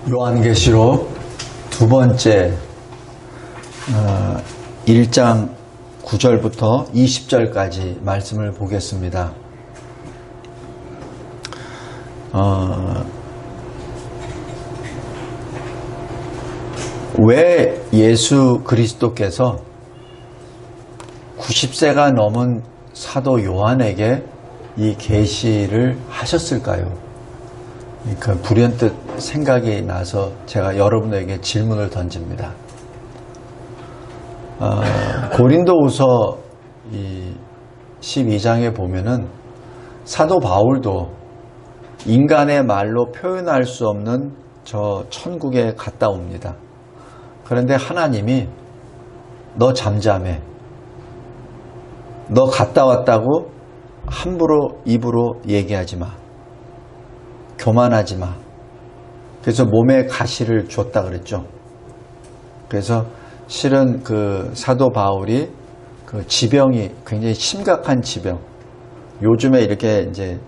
요한계시록 두 번째 1장 9절부터 20절까지 말씀을 보겠습니다. 왜 예수 그리스도께서 90세가 넘은 사도 요한에게 이 계시를 하셨을까요? 그 불현듯 생각이 나서 제가 여러분에게 질문을 던집니다. 고린도후서 12장에 보면은 사도 바울도 인간의 말로 표현할 수 없는 저 천국에 갔다 옵니다. 그런데 하나님이 너 잠잠해. 너 갔다 왔다고 함부로 입으로 얘기하지 마. 교만하지 마. 그래서 몸에 가시를 줬다 그랬죠. 그래서 실은 그 사도 바울이 그 지병이 굉장히 심각한 지병. 요즘에 이렇게 이제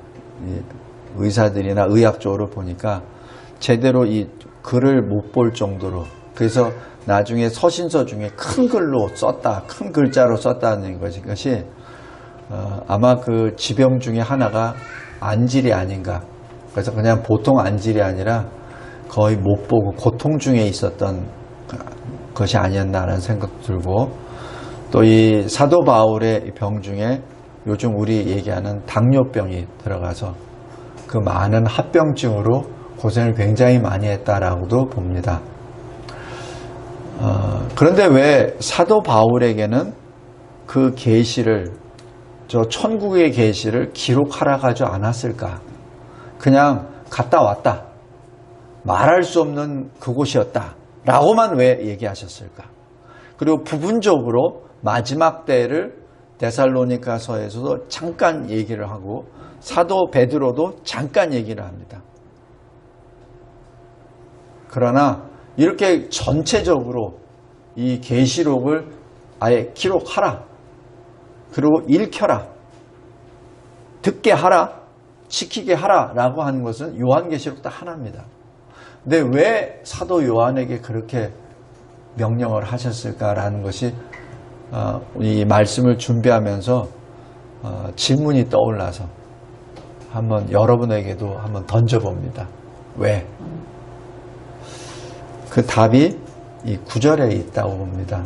의사들이나 의학적으로 보니까 제대로 이 글을 못 볼 정도로, 그래서 나중에 서신서 중에 큰 글로 썼다, 큰 글자로 썼다는 것이 아마 그 지병 중에 하나가 안질이 아닌가. 그래서 그냥 보통 안질이 아니라 거의 못 보고 고통 중에 있었던 것이 아니었나라는 생각도 들고, 또 이 사도 바울의 병 중에 요즘 우리 얘기하는 당뇨병이 들어가서 그 많은 합병증으로 고생을 굉장히 많이 했다라고도 봅니다. 그런데 왜 사도 바울에게는 그 계시를, 저 천국의 계시를 기록하라고 하지 않았을까? 그냥 갔다 왔다, 말할 수 없는 그곳이었다 라고만 왜 얘기하셨을까? 그리고 부분적으로 마지막 때를 데살로니가서에서도 잠깐 얘기를 하고 사도 베드로도 잠깐 얘기를 합니다. 그러나 이렇게 전체적으로 이 계시록을 아예 기록하라, 그리고 읽혀라, 듣게 하라, 지키게 하라 라고 하는 것은 요한계시록 딱 하나입니다. 근데 왜 사도 요한에게 그렇게 명령을 하셨을까라는 것이 이 말씀을 준비하면서 질문이 떠올라서 한번 여러분에게도 한번 던져봅니다. 왜? 그 답이 이 9절에 있다고 봅니다.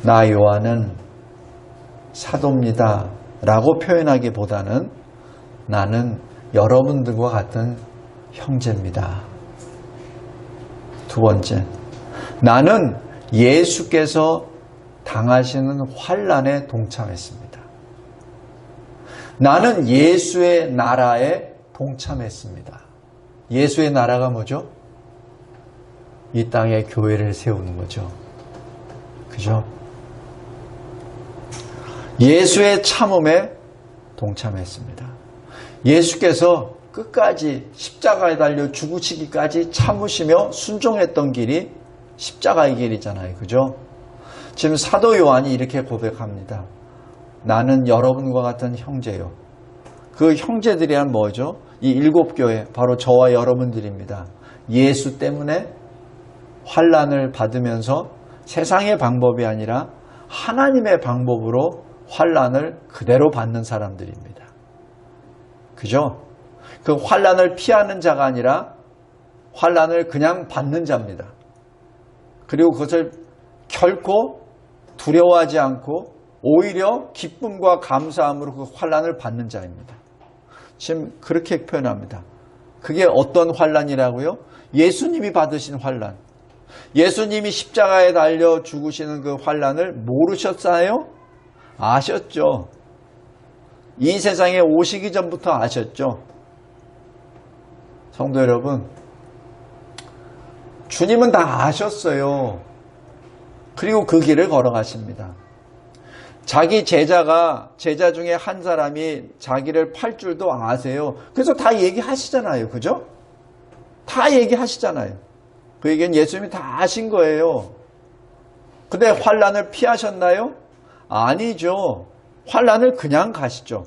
나 요한은 사도입니다 라고 표현하기보다는 나는 여러분들과 같은 형제입니다. 두 번째, 나는 예수께서 당하시는 환난에 동참했습니다. 나는 예수의 나라에 동참했습니다. 예수의 나라가 뭐죠? 이 땅에 교회를 세우는 거죠. 그죠? 예수의 참음에 동참했습니다. 예수께서 끝까지 십자가에 달려 죽으시기까지 참으시며 순종했던 길이 십자가의 길이잖아요. 그죠? 지금 사도 요한이 이렇게 고백합니다. 나는 여러분과 같은 형제요. 그 형제들이란 뭐죠? 이 7교회, 바로 저와 여러분들입니다. 예수 때문에 환난을 받으면서 세상의 방법이 아니라 하나님의 방법으로 환난을 그대로 받는 사람들입니다. 그죠? 그 환난을 피하는 자가 아니라 환난을 그냥 받는 자입니다. 그리고 그것을 결코 두려워하지 않고 오히려 기쁨과 감사함으로 그 환난을 받는 자입니다. 지금 그렇게 표현합니다. 그게 어떤 환난이라고요? 예수님이 받으신 환난. 예수님이 십자가에 달려 죽으시는 그 환난을 모르셨어요? 아셨죠? 이 세상에 오시기 전부터 아셨죠? 성도 여러분, 주님은 다 아셨어요. 그리고 그 길을 걸어가십니다. 자기 제자 중에 한 사람이 자기를 팔 줄도 아세요. 그래서 다 얘기하시잖아요. 그죠? 다 얘기하시잖아요. 그 얘기는 예수님이 다 아신 거예요. 근데 환난을 피하셨나요? 아니죠. 환난을 그냥 가시죠.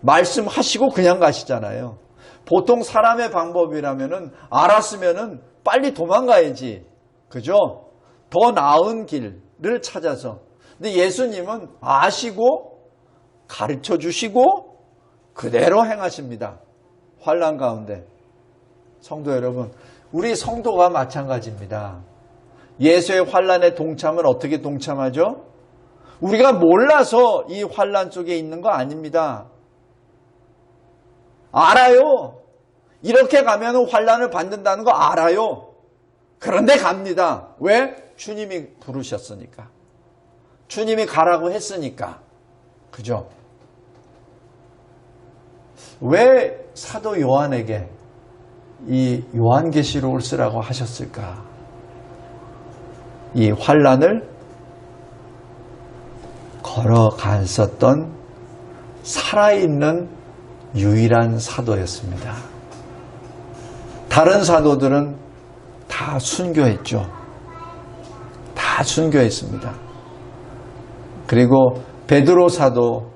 말씀하시고 그냥 가시잖아요. 보통 사람의 방법이라면은 알았으면은 빨리 도망가야지. 그죠? 더 나은 길을 찾아서. 근데 예수님은 아시고 가르쳐 주시고 그대로 행하십니다. 환난 가운데. 성도 여러분, 우리 성도가 마찬가지입니다. 예수의 환난에 동참은 어떻게 동참하죠? 우리가 몰라서 이 환난 속에 있는 거 아닙니다. 알아요. 이렇게 가면 환난을 받는다는 거 알아요. 그런데 갑니다. 왜? 주님이 부르셨으니까. 주님이 가라고 했으니까. 그죠? 왜 사도 요한에게 이 요한계시록을 쓰라고 하셨을까? 이 환난을 걸어갔었던 살아있는 유일한 사도였습니다. 다른 사도들은 다 순교했죠. 다 순교했습니다. 그리고 베드로 사도,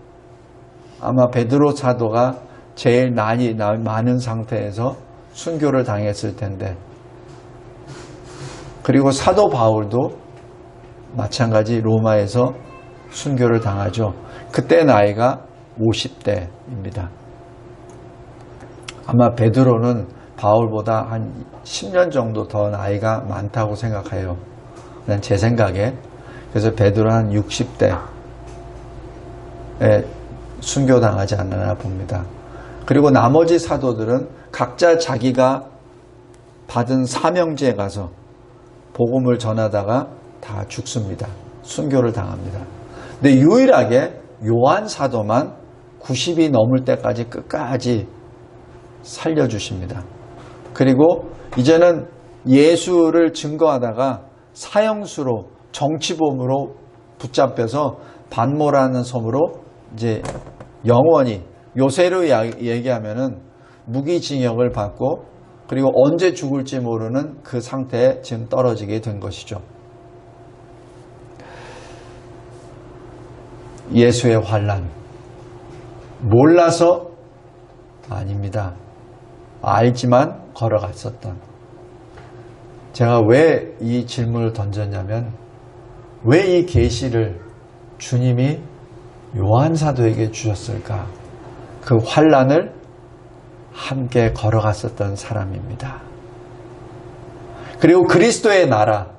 아마 베드로 사도가 제일 난이 많은 상태에서 순교를 당했을 텐데, 그리고 사도 바울도 마찬가지 로마에서 순교를 당하죠. 그때 나이가 50대입니다. 아마 베드로는 바울보다 한 10년 정도 더 나이가 많다고 생각해요. 그냥 제 생각에. 그래서 베드로 한 60대에 순교당하지 않나 봅니다. 그리고 나머지 사도들은 각자 자기가 받은 사명지에 가서 복음을 전하다가 다 죽습니다. 순교를 당합니다. 근데 유일하게 요한 사도만 90이 넘을 때까지 끝까지 살려주십니다. 그리고 이제는 예수를 증거하다가 사형수로 정치범으로 붙잡혀서 반모라는 섬으로 이제 영원히 요새로 얘기하면은 무기징역을 받고 그리고 언제 죽을지 모르는 그 상태에 지금 떨어지게 된 것이죠. 예수의 환난 몰라서 아닙니다. 알지만 걸어갔었던. 제가 왜 이 질문을 던졌냐면 왜 이 계시를 주님이 요한 사도에게 주셨을까? 그 환난을 함께 걸어갔었던 사람입니다. 그리고 그리스도의 나라,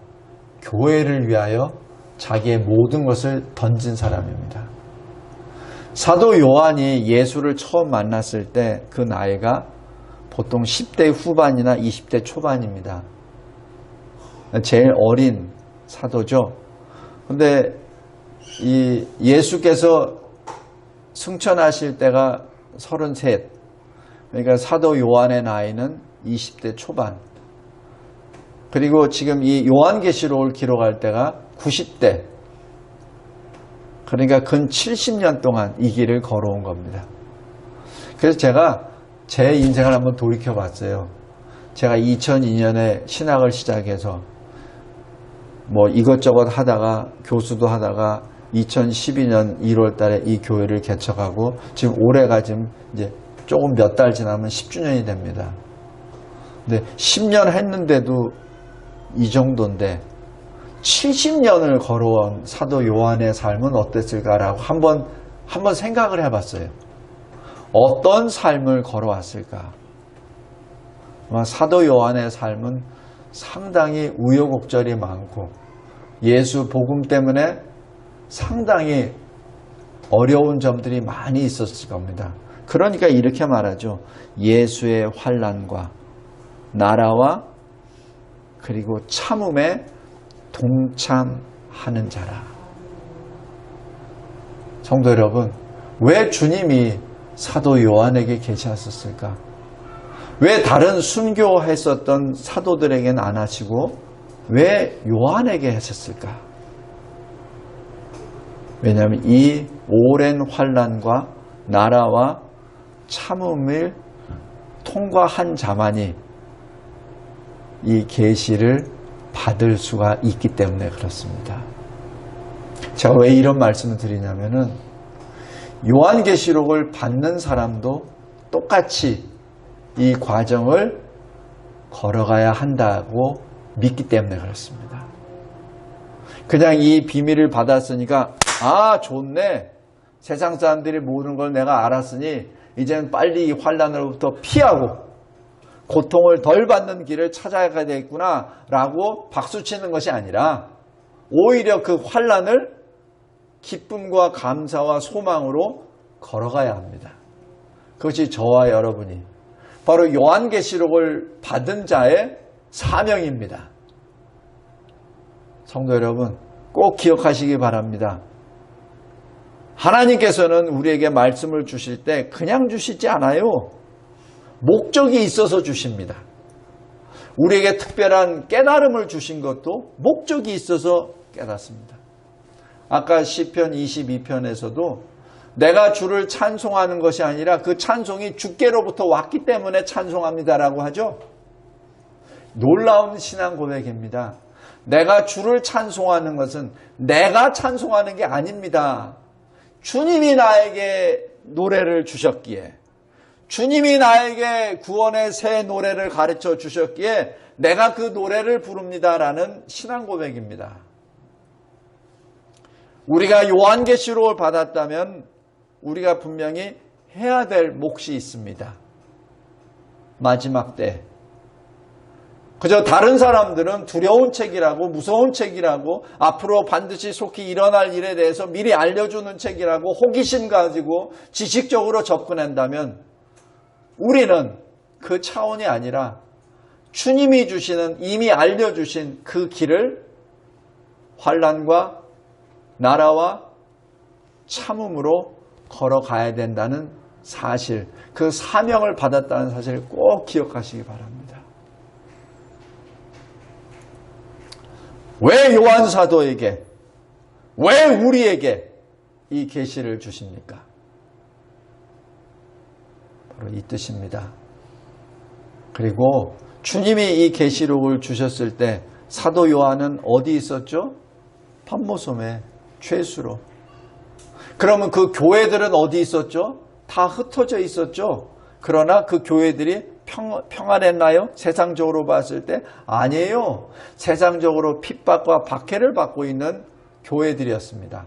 교회를 위하여 자기의 모든 것을 던진 사람입니다. 사도 요한이 예수를 처음 만났을 때 그 나이가 보통 10대 후반이나 20대 초반입니다. 제일 어린 사도죠. 근데 이 예수께서 승천하실 때가 33. 그러니까 사도 요한의 나이는 20대 초반. 그리고 지금 이 요한계시록을 기록할 때가 90대. 그러니까 근 70년 동안 이 길을 걸어온 겁니다. 그래서 제가 제 인생을 한번 돌이켜 봤어요. 제가 2002년에 신학을 시작해서 뭐 이것저것 하다가 교수도 하다가 2012년 1월 달에 이 교회를 개척하고 지금 올해가 지금 이제 조금 몇 달 지나면 10주년이 됩니다. 근데 10년 했는데도 이 정도인데 70년을 걸어온 사도 요한의 삶은 어땠을까라고 한번 생각을 해봤어요. 어떤 삶을 걸어왔을까? 사도 요한의 삶은 상당히 우여곡절이 많고 예수 복음 때문에 상당히 어려운 점들이 많이 있었을 겁니다. 그러니까 이렇게 말하죠. 예수의 환난과 나라와 그리고 참음에 동참하는 자라. 성도 여러분, 왜 주님이 사도 요한에게 계시하셨을까? 왜 다른 순교했었던 사도들에게는 안 하시고 왜 요한에게 하셨을까? 왜냐하면 이 오랜 환난과 나라와 참음을 통과한 자만이 이 계시를 받을 수가 있기 때문에 그렇습니다. 제가 왜 이런 말씀을 드리냐면은 요한계시록을 받는 사람도 똑같이 이 과정을 걸어가야 한다고 믿기 때문에 그렇습니다. 그냥 이 비밀을 받았으니까 아 좋네, 세상 사람들이 모든 걸 내가 알았으니 이제는 빨리 이 환난으로부터 피하고 고통을 덜 받는 길을 찾아가야 되겠구나 라고 박수치는 것이 아니라 오히려 그 환난을 기쁨과 감사와 소망으로 걸어가야 합니다. 그것이 저와 여러분이 바로 요한계시록을 받은 자의 사명입니다. 성도 여러분, 꼭 기억하시기 바랍니다. 하나님께서는 우리에게 말씀을 주실 때 그냥 주시지 않아요. 목적이 있어서 주십니다. 우리에게 특별한 깨달음을 주신 것도 목적이 있어서 깨닫습니다. 아까 시편 22편에서도 내가 주를 찬송하는 것이 아니라 그 찬송이 주께로부터 왔기 때문에 찬송합니다라고 하죠. 놀라운 신앙 고백입니다. 내가 주를 찬송하는 것은 내가 찬송하는 게 아닙니다. 주님이 나에게 노래를 주셨기에, 주님이 나에게 구원의 새 노래를 가르쳐 주셨기에 내가 그 노래를 부릅니다라는 신앙 고백입니다. 우리가 요한계시록을 받았다면 우리가 분명히 해야 될 몫이 있습니다. 마지막 때 그저 다른 사람들은 두려운 책이라고, 무서운 책이라고, 앞으로 반드시 속히 일어날 일에 대해서 미리 알려주는 책이라고 호기심 가지고 지식적으로 접근한다면 우리는 그 차원이 아니라 주님이 주시는, 이미 알려주신 그 길을 환난과 나라와 참음으로 걸어가야 된다는 사실, 그 사명을 받았다는 사실을 꼭 기억하시기 바랍니다. 왜 요한 사도에게, 왜 우리에게 이 계시를 주십니까? 바로 이 뜻입니다. 그리고 주님이 이 계시록을 주셨을 때 사도 요한은 어디 있었죠? 판모섬의 최수로. 그러면 그 교회들은 어디 있었죠? 다 흩어져 있었죠. 그러나 그 교회들이 평안했나요? 세상적으로 봤을 때 아니에요. 세상적으로 핍박과 박해를 받고 있는 교회들이었습니다.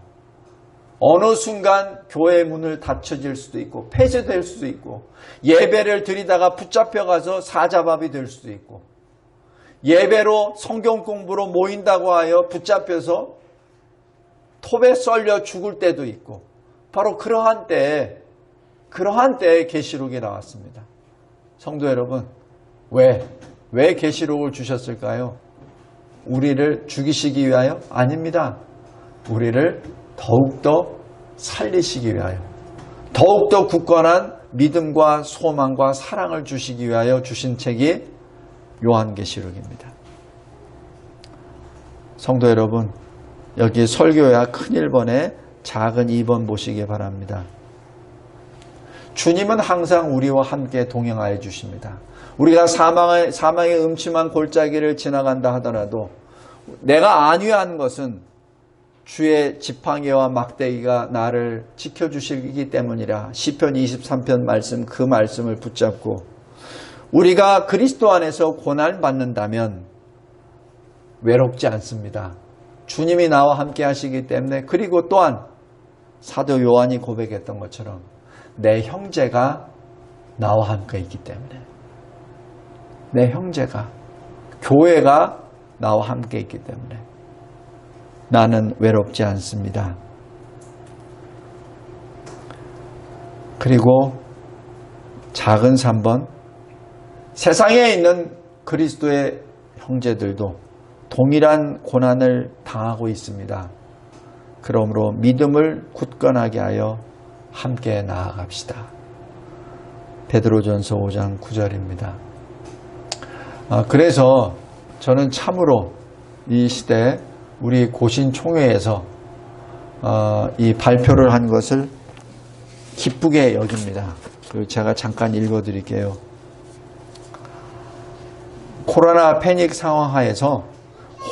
어느 순간 교회 문을 닫혀질 수도 있고 폐쇄될 수도 있고, 예배를 드리다가 붙잡혀가서 사자밥이 될 수도 있고, 예배로 성경 공부로 모인다고 하여 붙잡혀서 톱에 썰려 죽을 때도 있고, 바로 그러한 때에 계시록이 나왔습니다. 성도 여러분, 왜 계시록을 주셨을까요? 우리를 죽이시기 위하여? 아닙니다. 우리를 더욱더 살리시기 위하여, 더욱더 굳건한 믿음과 소망과 사랑을 주시기 위하여 주신 책이 요한계시록입니다. 성도 여러분, 여기 설교야 큰 1번에 작은 2번 보시기 바랍니다. 주님은 항상 우리와 함께 동행하여 주십니다. 우리가 사망의 음침한 골짜기를 지나간다 하더라도 내가 안위한 것은 주의 지팡이와 막대기가 나를 지켜주시기 때문이라. 시편 23편 말씀, 그 말씀을 붙잡고 우리가 그리스도 안에서 고난받는다면 외롭지 않습니다. 주님이 나와 함께 하시기 때문에. 그리고 또한 사도 요한이 고백했던 것처럼 내 형제가 나와 함께 있기 때문에, 내 형제가, 교회가 나와 함께 있기 때문에 나는 외롭지 않습니다. 그리고 작은 3번, 세상에 있는 그리스도의 형제들도 동일한 고난을 당하고 있습니다. 그러므로 믿음을 굳건하게 하여 함께 나아갑시다. 베드로전서 5장 9절입니다. 그래서 저는 참으로 이 시대 우리 고신총회에서 이 발표를 한 것을 기쁘게 여깁니다. 제가 잠깐 읽어드릴게요. 코로나 패닉 상황 하에서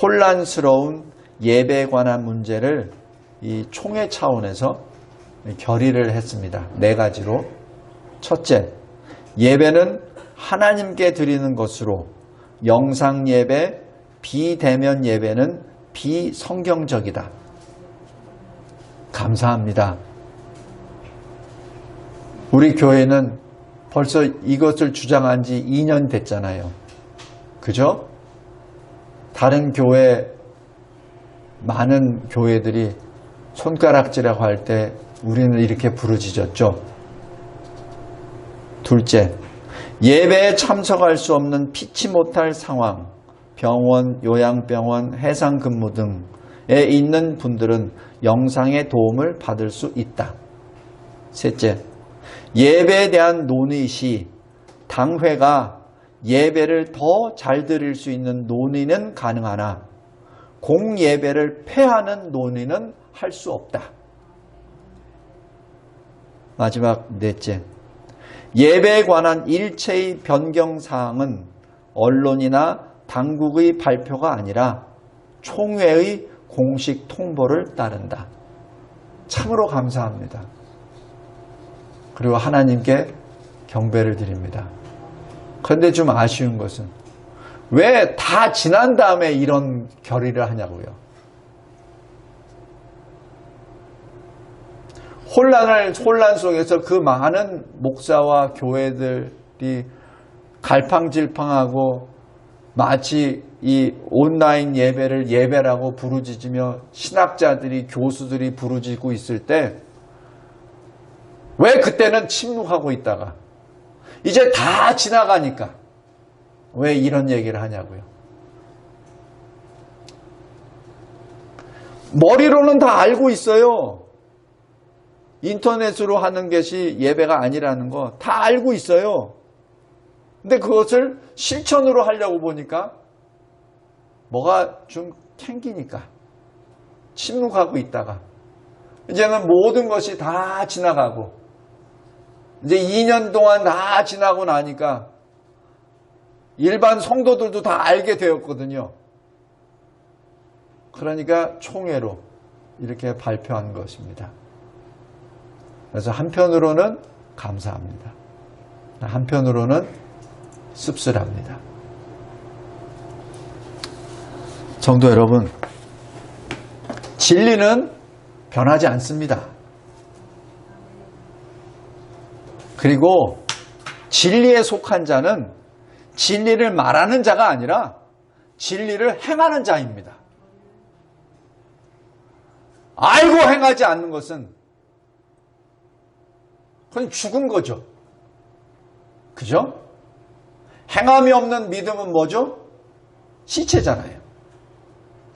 혼란스러운 예배에 관한 문제를 이 총회 차원에서 결의를 했습니다. 4가지로. 첫째, 예배는 하나님께 드리는 것으로 영상 예배, 비대면 예배는 비성경적이다. 감사합니다. 우리 교회는 벌써 이것을 주장한 지 2년 됐잖아요. 그죠? 다른 교회, 많은 교회들이 손가락질하고 할 때 우리는 이렇게 부르짖었죠. 둘째, 예배에 참석할 수 없는 피치 못할 상황, 병원, 요양병원, 해상 근무 등에 있는 분들은 영상의 도움을 받을 수 있다. 셋째, 예배에 대한 논의 시 당회가 예배를 더 잘 드릴 수 있는 논의는 가능하나 공예배를 폐하는 논의는 할 수 없다. 마지막 넷째, 예배에 관한 일체의 변경사항은 언론이나 당국의 발표가 아니라 총회의 공식 통보를 따른다. 참으로 감사합니다. 그리고 하나님께 경배를 드립니다. 그런데 좀 아쉬운 것은 왜 다 지난 다음에 이런 결의를 하냐고요. 혼란 속에서 그 많은 목사와 교회들이 갈팡질팡하고 마치 이 온라인 예배를 예배라고 부르짖으며 신학자들이, 교수들이 부르짖고 있을 때 왜 그때는 침묵하고 있다가 이제 다 지나가니까 왜 이런 얘기를 하냐고요. 머리로는 다 알고 있어요. 인터넷으로 하는 것이 예배가 아니라는 거 다 알고 있어요. 근데 그것을 실천으로 하려고 보니까 뭐가 좀 캥기니까 침묵하고 있다가 이제는 모든 것이 다 지나가고 이제 2년 동안 다 지나고 나니까 일반 성도들도 다 알게 되었거든요. 그러니까 총회로 이렇게 발표한 것입니다. 그래서 한편으로는 감사합니다. 한편으로는 씁쓸합니다. 성도 여러분, 진리는 변하지 않습니다. 그리고 진리에 속한 자는 진리를 말하는 자가 아니라 진리를 행하는 자입니다. 알고 행하지 않는 것은 그건 죽은 거죠. 그죠? 행함이 없는 믿음은 뭐죠? 시체잖아요.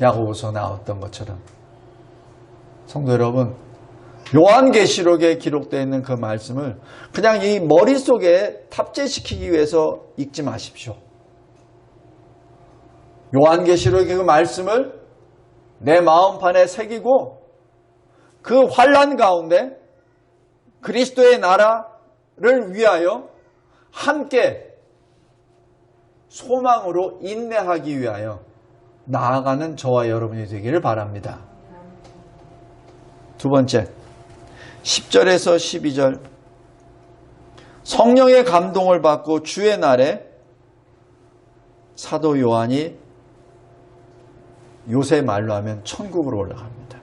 야고보서 나왔던 것처럼. 성도 여러분, 요한계시록에 기록되어 있는 그 말씀을 그냥 이 머릿속에 탑재시키기 위해서 읽지 마십시오. 요한계시록의 그 말씀을 내 마음판에 새기고 그 환난 가운데 그리스도의 나라를 위하여 함께 소망으로 인내하기 위하여 나아가는 저와 여러분이 되기를 바랍니다. 두 번째, 10절에서 12절 성령의 감동을 받고 주의 날에 사도 요한이 요새 말로 하면 천국으로 올라갑니다.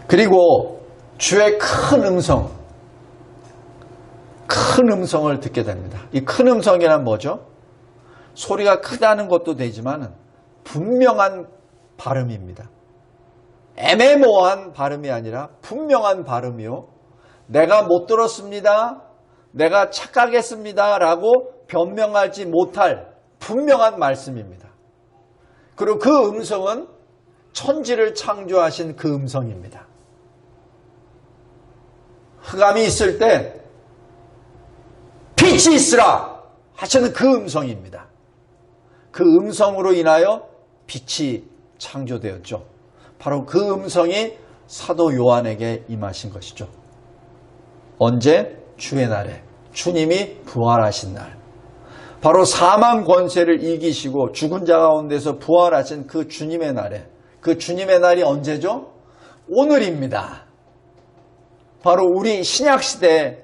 그리고 주의 큰 음성을 듣게 됩니다. 이 큰 음성이란 뭐죠? 소리가 크다는 것도 되지만 분명한 발음입니다. 애매모호한 발음이 아니라 분명한 발음이요. 내가 못 들었습니다. 내가 착각했습니다. 라고 변명하지 못할 분명한 말씀입니다. 그리고 그 음성은 천지를 창조하신 그 음성입니다. 흑암이 있을 때 빛이 있으라 하시는 그 음성입니다. 그 음성으로 인하여 빛이 창조되었죠. 바로 그 음성이 사도 요한에게 임하신 것이죠. 언제? 주의 날에. 주님이 부활하신 날. 바로 사망 권세를 이기시고 죽은 자 가운데서 부활하신 그 주님의 날에. 그 주님의 날이 언제죠? 오늘입니다. 바로 우리 신약시대의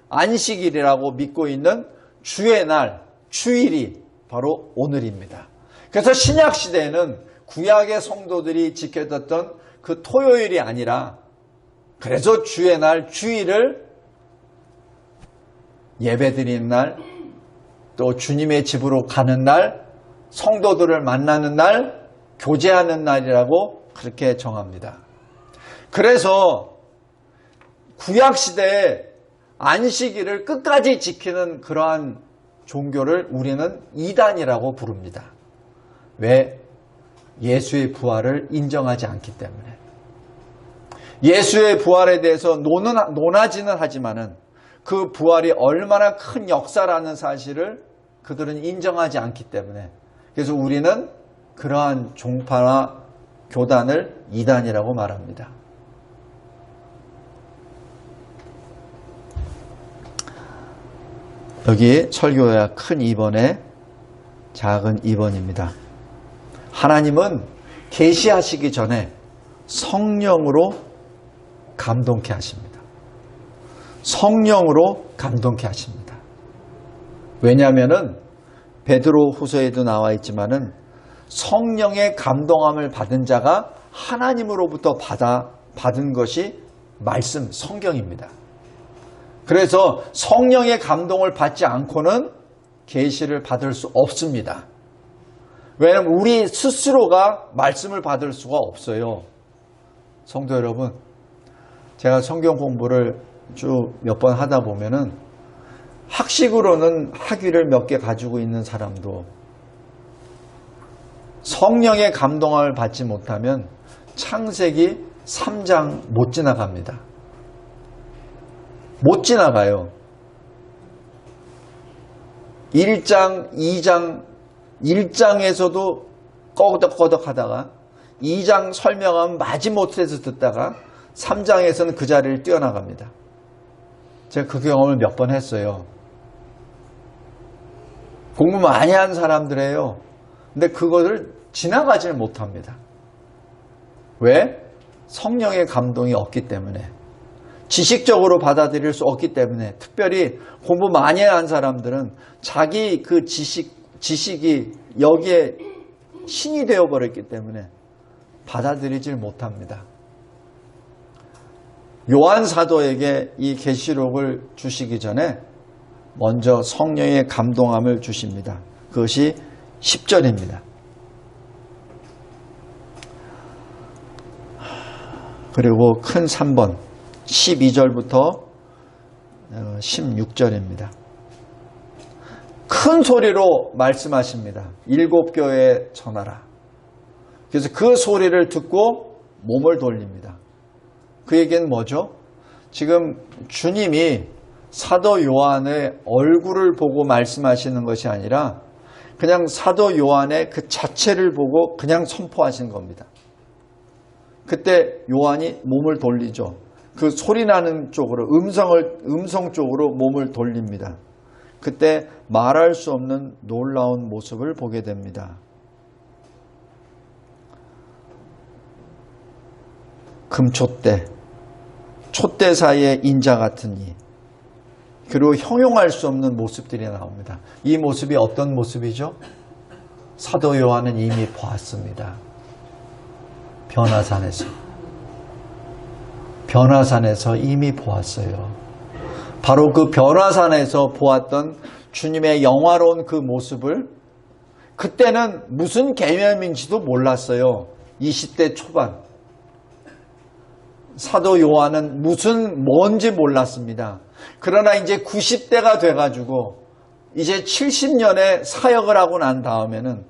안식일이라고 믿고 있는 주의 날, 주일이 바로 오늘입니다. 그래서 신약시대에는 구약의 성도들이 지켜졌던 그 토요일이 아니라 그래서 주의 날, 주일을 예배드리는 날, 또 주님의 집으로 가는 날, 성도들을 만나는 날, 교제하는 날이라고 그렇게 정합니다. 그래서 구약시대에 안식일을 끝까지 지키는 그러한 종교를 우리는 이단이라고 부릅니다. 왜? 예수의 부활을 인정하지 않기 때문에. 예수의 부활에 대해서 논하지는 하지만은 그 부활이 얼마나 큰 역사라는 사실을 그들은 인정하지 않기 때문에. 그래서 우리는 그러한 종파나 교단을 이단이라고 말합니다. 여기 설교야 큰 2번에 작은 2번입니다. 하나님은 계시하시기 전에 성령으로 감동케 하십니다. 성령으로 감동케 하십니다. 왜냐하면은 베드로 후서에도 나와 있지만은 성령의 감동함을 받은 자가 하나님으로부터 받은 것이 말씀, 성경입니다. 그래서 성령의 감동을 받지 않고는 계시를 받을 수 없습니다. 왜냐하면 우리 스스로가 말씀을 받을 수가 없어요. 성도 여러분, 제가 성경 공부를 쭉 몇 번 하다 보면은 학식으로는 학위를 몇 개 가지고 있는 사람도 성령의 감동을 받지 못하면 창세기 3장 못 지나갑니다. 못 지나가요. 1장, 2장, 1장에서도 꺼덕꺼덕 하다가 2장 설명하면 마지못해서 듣다가 3장에서는 그 자리를 뛰어나갑니다. 제가 그 경험을 몇 번 했어요. 공부 많이 한 사람들이에요. 근데 그것을 지나가지를 못합니다. 왜? 성령의 감동이 없기 때문에. 지식적으로 받아들일 수 없기 때문에. 특별히 공부 많이 한 사람들은 자기 그 지식이 여기에 신이 되어버렸기 때문에 받아들이질 못합니다. 요한 사도에게 이 계시록을 주시기 전에 먼저 성령의 감동함을 주십니다. 그것이 10절입니다. 그리고 큰 3번 12절부터 16절입니다. 큰 소리로 말씀하십니다. 7교회에 전하라. 그래서 그 소리를 듣고 몸을 돌립니다. 그 얘기는 뭐죠? 지금 주님이 사도 요한의 얼굴을 보고 말씀하시는 것이 아니라 그냥 사도 요한의 그 자체를 보고 그냥 선포하신 겁니다. 그때 요한이 몸을 돌리죠. 그 소리 나는 쪽으로, 음성 쪽으로 몸을 돌립니다. 그때 말할 수 없는 놀라운 모습을 보게 됩니다. 금촛대, 촛대 사이에 인자 같은 이, 그리고 형용할 수 없는 모습들이 나옵니다. 이 모습이 어떤 모습이죠? 사도 요한은 이미 보았습니다. 변화산에서 이미 보았어요. 바로 그 변화산에서 보았던 주님의 영화로운 그 모습을 그때는 무슨 개념인지도 몰랐어요. 20대 초반. 사도 요한은 뭔지 몰랐습니다. 그러나 이제 90대가 돼가지고 이제 70년의 사역을 하고 난 다음에는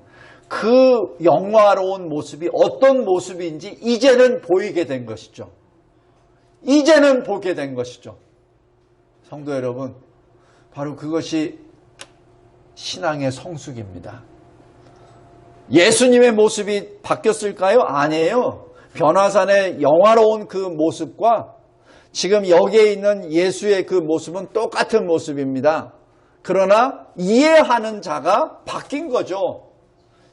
그 영화로운 모습이 어떤 모습인지 이제는 보이게 된 것이죠. 이제는 보게 된 것이죠. 성도 여러분, 바로 그것이 신앙의 성숙입니다. 예수님의 모습이 바뀌었을까요? 아니에요. 변화산의 영화로운 그 모습과 지금 여기에 있는 예수의 그 모습은 똑같은 모습입니다. 그러나 이해하는 자가 바뀐 거죠.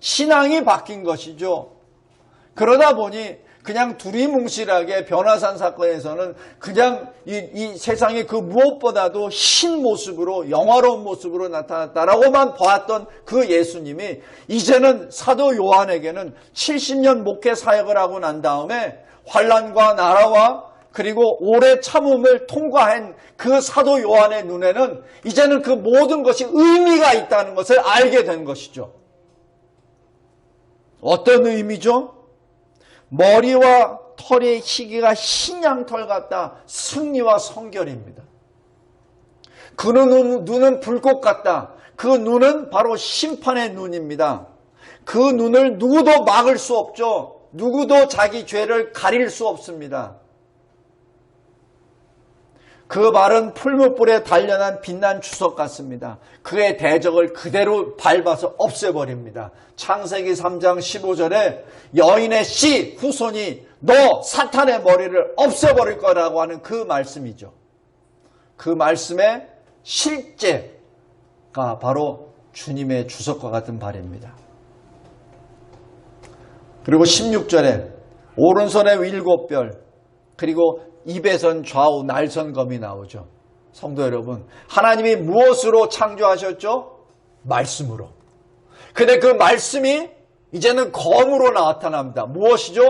신앙이 바뀐 것이죠. 그러다 보니 그냥 두리뭉실하게 변화산 사건에서는 그냥 이 세상의 그 무엇보다도 신 모습으로 영화로운 모습으로 나타났다라고만 보았던 그 예수님이 이제는 사도 요한에게는 70년 목회 사역을 하고 난 다음에 환난과 나라와 그리고 오래 참음을 통과한 그 사도 요한의 눈에는 이제는 그 모든 것이 의미가 있다는 것을 알게 된 것이죠. 어떤 의미죠? 머리와 털의 희기가 흰양털 같다. 승리와 성결입니다. 그 눈은 불꽃 같다. 그 눈은 바로 심판의 눈입니다. 그 눈을 누구도 막을 수 없죠. 누구도 자기 죄를 가릴 수 없습니다. 그 말은 풀무불에 단련한 빛난 주석 같습니다. 그의 대적을 그대로 밟아서 없애버립니다. 창세기 3장 15절에 여인의 씨 후손이 너 사탄의 머리를 없애버릴 거라고 하는 그 말씀이죠. 그 말씀의 실제가 바로 주님의 주석과 같은 발입니다. 그리고 16절에 오른손에 7별 그리고 입에선 좌우 날선검이 나오죠. 성도 여러분, 하나님이 무엇으로 창조하셨죠? 말씀으로. 근데 그 말씀이 이제는 검으로 나타납니다. 무엇이죠?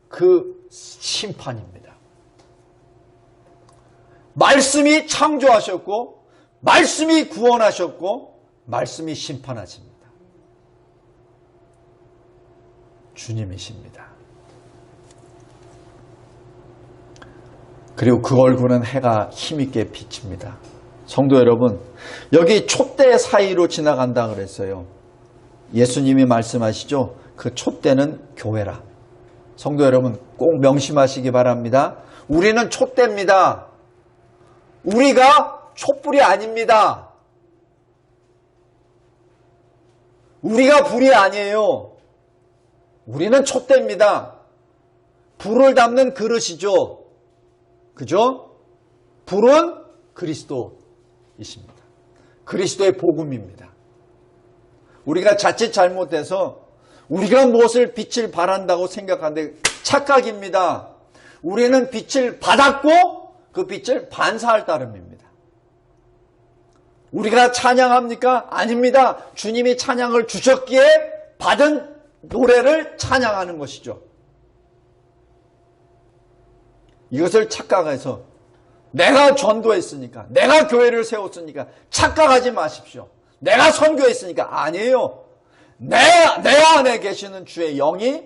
그 심판입니다. 말씀이 창조하셨고 말씀이 구원하셨고 말씀이 심판하십니다. 주님이십니다. 그리고 그 얼굴은 해가 힘있게 비칩니다. 성도 여러분, 여기 촛대 사이로 지나간다 그랬어요. 예수님이 말씀하시죠. 그 촛대는 교회라. 성도 여러분, 꼭 명심하시기 바랍니다. 우리는 촛대입니다. 우리가 촛불이 아닙니다. 우리가 불이 아니에요. 우리는 촛대입니다. 불을 담는 그릇이죠. 그죠? 불은 그리스도이십니다. 그리스도의 복음입니다. 우리가 자칫 잘못해서 우리가 무엇을 빛을 발한다고 생각하는데 착각입니다. 우리는 빛을 받았고 그 빛을 반사할 따름입니다. 우리가 찬양합니까? 아닙니다. 주님이 찬양을 주셨기에 받은 노래를 찬양하는 것이죠. 이것을 착각해서 내가 전도했으니까, 내가 교회를 세웠으니까 착각하지 마십시오. 내가 선교했으니까 아니에요. 내 안에 계시는 주의 영이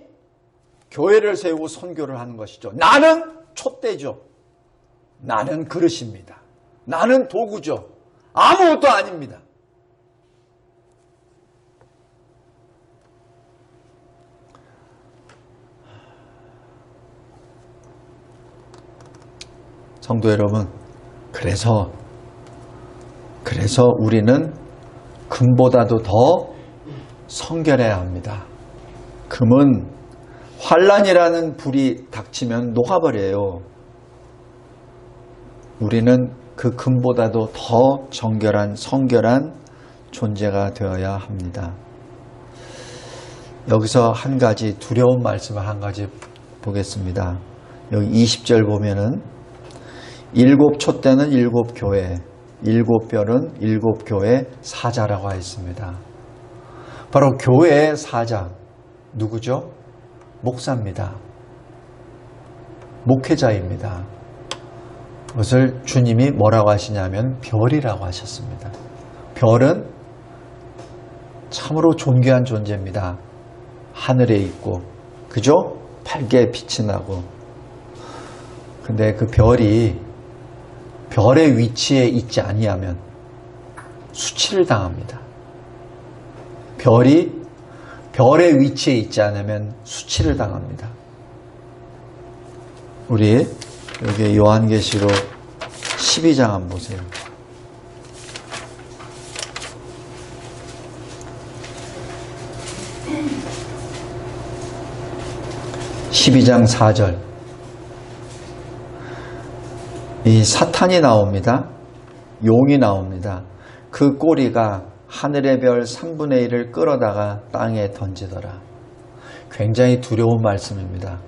교회를 세우고 선교를 하는 것이죠. 나는 촛대죠. 나는 그릇입니다. 나는 도구죠. 아무것도 아닙니다. 성도 여러분, 그래서 우리는 금보다도 더 성결해야 합니다. 금은 환난이라는 불이 닥치면 녹아버려요. 우리는 그 금보다도 더 정결한 성결한 존재가 되어야 합니다. 여기서 한 가지 두려운 말씀을 한 가지 보겠습니다. 여기 20절 보면은 7 촛대는 7 교회, 7 별은 7 교회 사자라고 했습니다. 바로 교회의 사자 누구죠? 목사입니다. 목회자입니다. 그것을 주님이 뭐라고 하시냐면 별이라고 하셨습니다. 별은 참으로 존귀한 존재입니다. 하늘에 있고, 그죠? 밝게 빛이 나고. 근데 그 별이 별의 위치에 있지 아니하면 수치를 당합니다. 별이 별의 위치에 있지 않으면 수치를 당합니다. 우리 여기 요한계시록 12장 한번 보세요. 12장 4절. 이 사탄이 나옵니다. 용이 나옵니다. 그 꼬리가 하늘의 별 3분의 1을 끌어다가 땅에 던지더라. 굉장히 두려운 말씀입니다.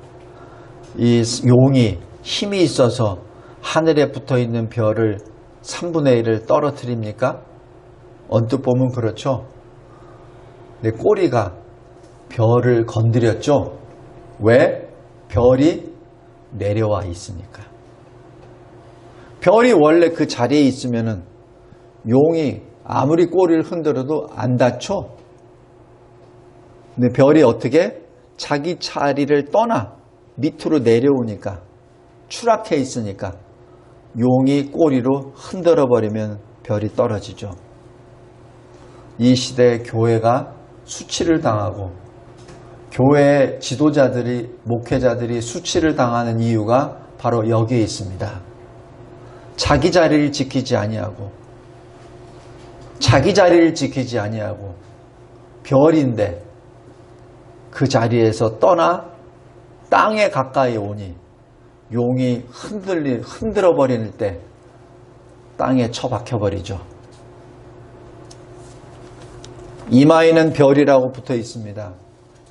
이 용이 힘이 있어서 하늘에 붙어있는 별을 3분의 1을 떨어뜨립니까? 언뜻 보면 그렇죠. 근데 꼬리가 별을 건드렸죠. 왜? 별이 내려와 있으니까. 별이 원래 그 자리에 있으면은 용이 아무리 꼬리를 흔들어도 안 다쳐. 근데 별이 어떻게? 자기 자리를 떠나 밑으로 내려오니까, 추락해 있으니까 용이 꼬리로 흔들어 버리면 별이 떨어지죠. 이 시대에 교회가 수치를 당하고 교회 지도자들이, 목회자들이 수치를 당하는 이유가 바로 여기에 있습니다. 자기 자리를 지키지 아니하고, 자기 자리를 지키지 아니하고 별인데 그 자리에서 떠나 땅에 가까이 오니 용이 흔들어 버릴 때 땅에 처박혀 버리죠. 이마에는 별이라고 붙어 있습니다.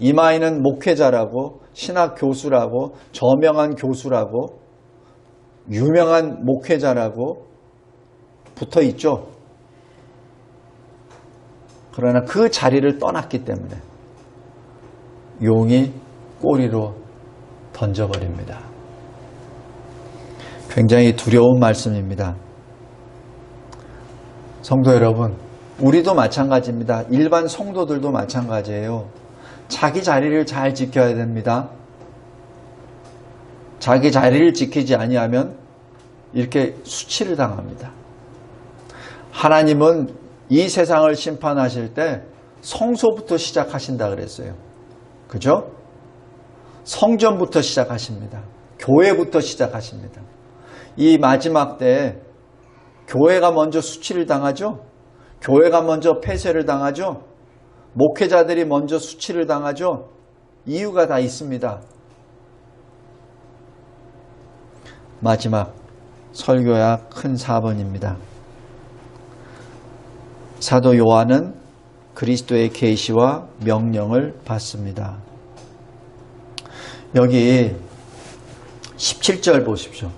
이마에는 목회자라고, 신학 교수라고, 저명한 교수라고, 유명한 목회자라고 붙어 있죠. 그러나 그 자리를 떠났기 때문에 용이 꼬리로 던져버립니다. 굉장히 두려운 말씀입니다. 성도 여러분, 우리도 마찬가지입니다. 일반 성도들도 마찬가지예요. 자기 자리를 잘 지켜야 됩니다. 자기 자리를 지키지 아니하면 이렇게 수치를 당합니다. 하나님은 이 세상을 심판하실 때 성소부터 시작하신다 그랬어요. 그죠? 성전부터 시작하십니다. 교회부터 시작하십니다. 이 마지막 때에 교회가 먼저 수치를 당하죠? 교회가 먼저 폐쇄를 당하죠? 목회자들이 먼저 수치를 당하죠? 이유가 다 있습니다. 마지막 설교야 큰 4번입니다. 사도 요한은 그리스도의 계시와 명령을 받습니다. 여기 17절 보십시오.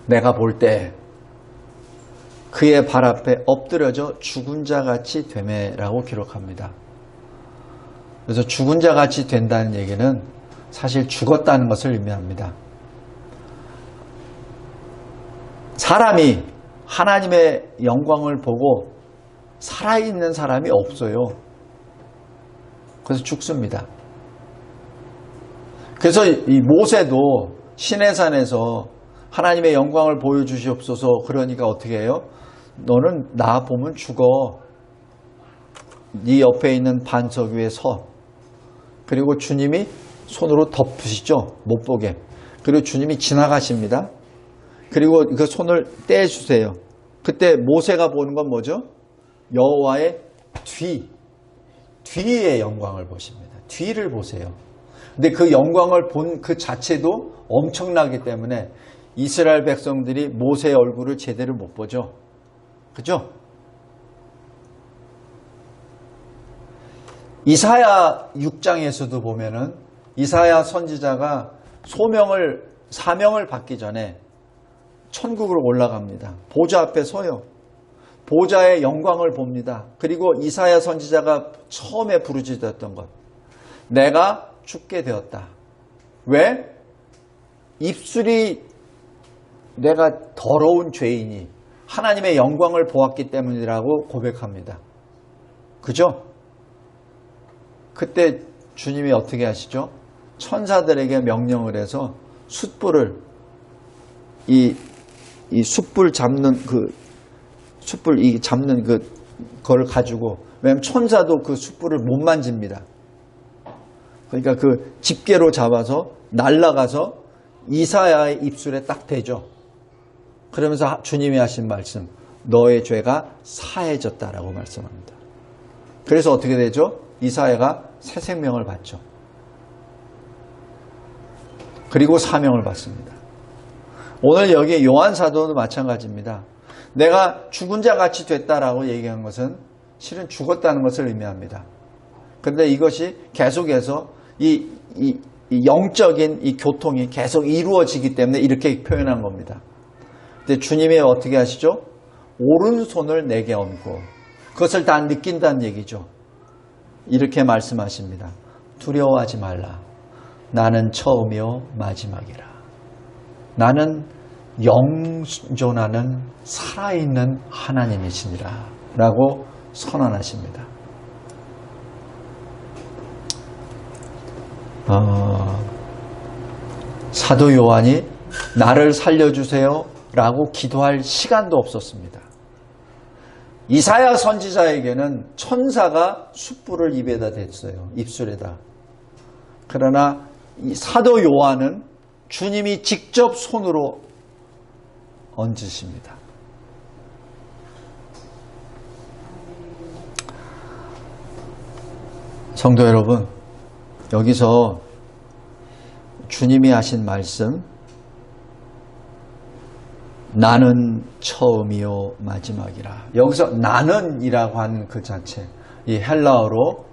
내가 볼 때 그의 발 앞에 엎드려져 죽은 자 같이 되매라고 기록합니다. 그래서 죽은 자 같이 된다는 얘기는 사실 죽었다는 것을 의미합니다. 사람이 하나님의 영광을 보고 살아있는 사람이 없어요. 그래서 죽습니다. 그래서 이 모세도 시내산에서 하나님의 영광을 보여주시옵소서, 그러니까 어떻게 해요? 너는 나 보면 죽어. 네 옆에 있는 반석 위에 서. 그리고 주님이 손으로 덮으시죠. 못 보게. 그리고 주님이 지나가십니다. 그리고 그 손을 떼주세요. 그때 모세가 보는 건 뭐죠? 여호와의 뒤의 영광을 보십니다. 뒤를 보세요. 근데 그 영광을 본 그 자체도 엄청나기 때문에 이스라엘 백성들이 모세의 얼굴을 제대로 못 보죠. 그죠? 이사야 6장에서도 보면은 이사야 선지자가 사명을 받기 전에 천국으로 올라갑니다. 보좌 앞에 서요. 보좌의 영광을 봅니다. 그리고 이사야 선지자가 처음에 부르짖었던 것. 내가 죽게 되었다. 왜? 입술이 내가 더러운 죄인이 하나님의 영광을 보았기 때문이라고 고백합니다. 그죠? 그때 주님이 어떻게 하시죠? 천사들에게 명령을 해서 숯불을 이 숯불 잡는 거를 가지고, 왜냐면 천사도 그 숯불을 못 만집니다. 그러니까 그 집게로 잡아서 날아가서 이사야의 입술에 딱 대죠. 그러면서 주님이 하신 말씀, 너의 죄가 사해졌다라고 말씀합니다. 그래서 어떻게 되죠? 이사야가 새 생명을 받죠. 그리고 사명을 받습니다. 오늘 여기 요한 사도도 마찬가지입니다. 내가 죽은 자 같이 됐다라고 얘기한 것은 실은 죽었다는 것을 의미합니다. 그런데 이것이 계속해서 이 이 영적인 이 교통이 계속 이루어지기 때문에 이렇게 표현한 겁니다. 근데 주님이 어떻게 하시죠? 오른손을 내게 얹고 그것을 다 느낀다는 얘기죠. 이렇게 말씀하십니다. 두려워하지 말라. 나는 처음이요 마지막이라. 나는 영존하는 살아있는 하나님이시니라 라고 선언하십니다. 사도 요한이 나를 살려주세요 라고 기도할 시간도 없었습니다. 이사야 선지자에게는 천사가 숯불을 입에다 댔어요. 입술에다. 그러나 이 사도 요한은 주님이 직접 손으로 얹으십니다. 성도 여러분, 여기서 주님이 하신 말씀, 나는 처음이요 마지막이라. 여기서 나는이라고 하는 그 자체, 이 헬라어로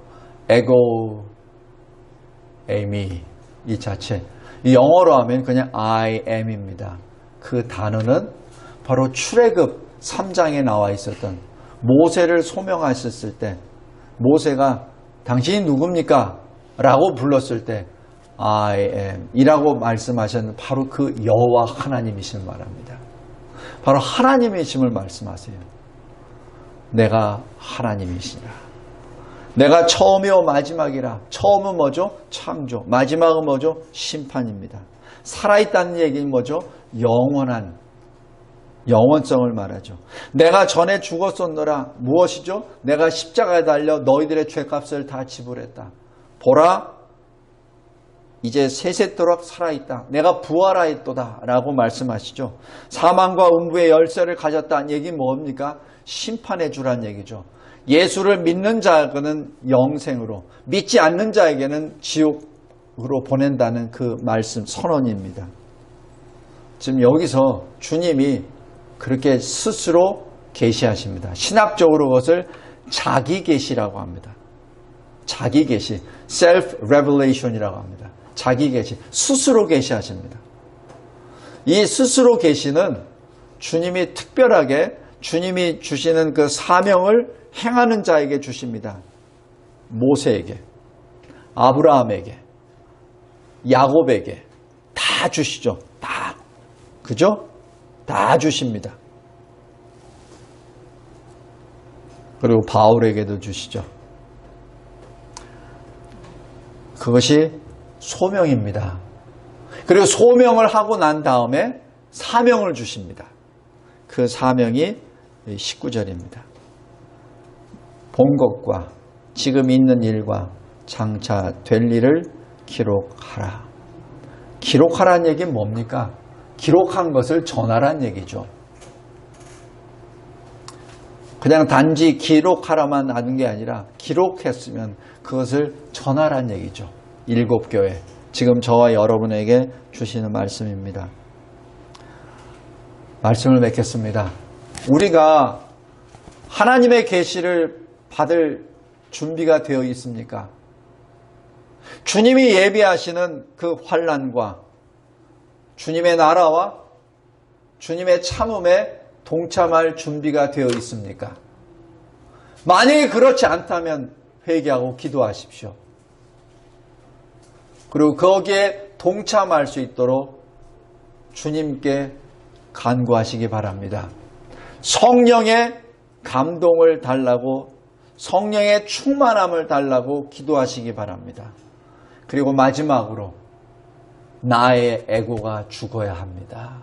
에고 에미 이 자체, 이 영어로 하면 그냥 I am입니다. 그 단어는 바로 출애굽 3장에 나와 있었던 모세를 소명하셨을 때 모세가 당신이 누굽니까? 라고 불렀을 때 I am 이라고 말씀하셨는 바로 그 여호와 하나님이심을 말합니다. 바로 하나님이심을 말씀하세요. 내가 하나님이시라. 내가 처음이요 마지막이라. 처음은 뭐죠? 창조. 마지막은 뭐죠? 심판입니다. 살아있다는 얘기는 뭐죠? 영원한 영원성을 말하죠. 내가 전에 죽었었노라. 무엇이죠? 내가 십자가에 달려 너희들의 죄값을 다 지불했다. 보라, 이제 세세토록 살아있다. 내가 부활하였도다 라고 말씀하시죠. 사망과 음부의 열쇠를 가졌다는 얘기는 뭡니까? 심판해 주란 얘기죠. 예수를 믿는 자에게는 영생으로, 믿지 않는 자에게는 지옥으로 보낸다는 그 말씀 선언입니다. 지금 여기서 주님이 그렇게 스스로 계시하십니다. 신학적으로 그것을 자기 계시라고 합니다. 자기 계시, self revelation이라고 합니다. 자기 계시, 스스로 계시하십니다. 이 스스로 계시는 주님이 특별하게 주님이 주시는 그 사명을 행하는 자에게 주십니다. 모세에게, 아브라함에게, 야곱에게 다 주시죠. 다. 그죠? 다 주십니다. 그리고 바울에게도 주시죠. 그것이 소명입니다. 그리고 소명을 하고 난 다음에 사명을 주십니다. 그 사명이 19절입니다. 본 것과 지금 있는 일과 장차 될 일을 기록하라. 기록하라는 얘기는 뭡니까? 기록한 것을 전하라는 얘기죠. 그냥 단지 기록하라만 하는 게 아니라 기록했으면 그것을 전하라는 얘기죠. 7교회, 지금 저와 여러분에게 주시는 말씀입니다. 말씀을 맺겠습니다. 우리가 하나님의 계시를 받을 준비가 되어 있습니까? 주님이 예비하시는 그 환난과 주님의 나라와 주님의 참음에 동참할 준비가 되어 있습니까? 만약에 그렇지 않다면 회개하고 기도하십시오. 그리고 거기에 동참할 수 있도록 주님께 간구하시기 바랍니다. 성령의 감동을 달라고, 성령의 충만함을 달라고 기도하시기 바랍니다. 그리고 마지막으로 나의 에고가 죽어야 합니다.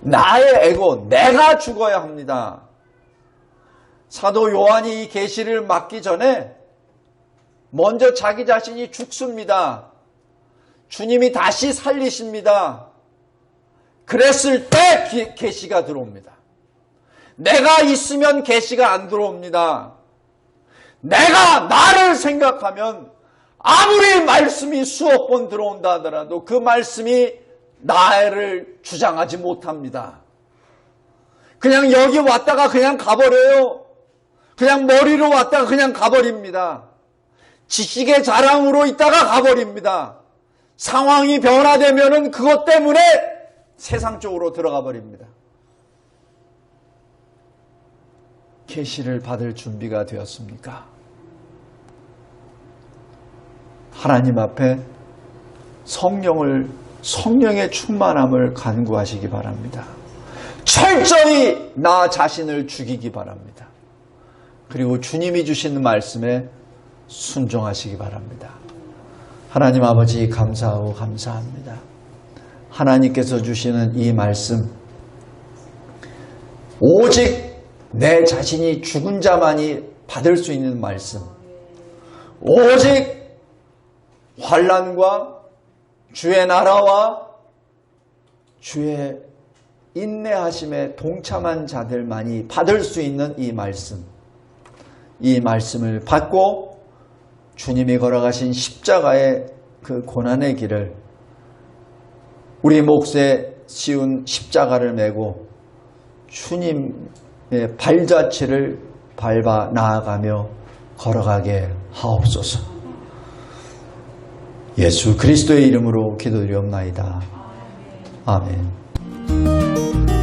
나의 에고, 내가 죽어야 합니다. 사도 요한이 이 계시를 맡기 전에 먼저 자기 자신이 죽습니다. 주님이 다시 살리십니다. 그랬을 때 계시가 들어옵니다. 내가 있으면 계시가 안 들어옵니다. 내가 나를 생각하면 아무리 말씀이 수억 번 들어온다 하더라도 그 말씀이 나를 주장하지 못합니다. 그냥 여기 왔다가 그냥 가버려요. 그냥 머리로 왔다가 그냥 가버립니다. 지식의 자랑으로 있다가 가버립니다. 상황이 변화되면은 그것 때문에 세상 쪽으로 들어가 버립니다. 계시를 받을 준비가 되었습니까? 하나님 앞에 성령의 충만함을 간구하시기 바랍니다. 철저히 나 자신을 죽이기 바랍니다. 그리고 주님이 주신 말씀에 순종하시기 바랍니다. 하나님 아버지 감사하고 감사합니다. 하나님께서 주시는 이 말씀, 오직 내 자신이 죽은 자만이 받을 수 있는 말씀, 오직 환난과 주의 나라와 주의 인내하심에 동참한 자들만이 받을 수 있는 이 말씀, 이 말씀을 받고 주님이 걸어가신 십자가의 그 고난의 길을, 우리 몫에 씌운 십자가를 메고 주님의 발자취를 밟아 나아가며 걸어가게 하옵소서. 예수 그리스도의 이름으로 기도드리옵나이다. 아멘.